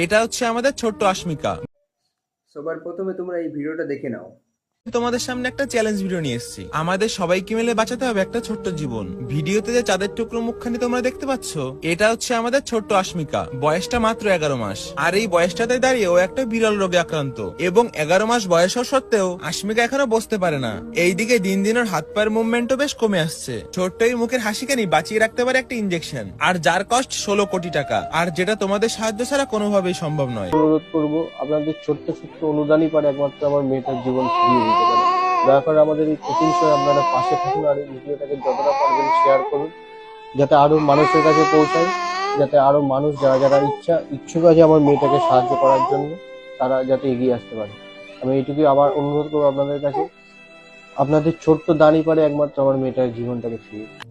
এটা হচ্ছে আমাদের ছোট্ট আশমিকা। সবার প্রথমে তোমরা এই ভিডিওটা দেখে নাও। তোমাদের সামনে একটা চ্যালেঞ্জ ভিডিও নিয়ে এসেছি। আমাদের সবাইকে মিলে বাঁচাতে হবে একটা ছোট্ট জীবন। ভিডিওতে যে চাঁদের টুকরো মুখখানি তোমরা দেখতে পাচ্ছ, এটা হচ্ছে আমাদের ছোট্ট আশমিকা। বয়সটা মাত্র 11 মাস। আর এই বয়সটাতে দাঁড়িয়ে ও একটা বিরল রোগে আক্রান্ত, এবং 11 মাস বয়স হওয়া সত্ত্বেও আশমিকা এখনো বসতে পারে না। এইদিকে দিন দিন ওর হাত পায়ের মুভমেন্টও বেশ কমে আসছে। ছোট্ট এই মুখের হাসিখানি বাঁচিয়ে রাখতে পারে একটা ইনজেকশন, আর যার কস্ট 16 কোটি টাকা, আর যেটা তোমাদের সাহায্য ছাড়া কোনোভাবেই সম্ভব নয়। অনুরোধ করবো, আপনাদের ছোট্ট ছোট্ট অনুদানই পারে একমাত্র আমার মেয়েটার জীবন ফিরিয়ে দিতে পারে। দয়া করে আমাদের এই কঠিন সময় আপনারা পাশে থাকুন, আর এই ভিডিওটাকে যতটা পারবেন শেয়ার করুন, যাতে আরো মানুষের কাছে পৌঁছায়, যাতে আরো মানুষ যারা যারা ইচ্ছুক আছে আমার মেয়েটাকে সাহায্য করার জন্য, তারা যাতে এগিয়ে আসতে পারে। আমি এইটুকুই আবার অনুরোধ করবো আপনাদের কাছে, আপনাদের ছোট্ট দানই পারে একমাত্র আমার মেয়েটার জীবনটাকে ফিরিয়ে দিতে।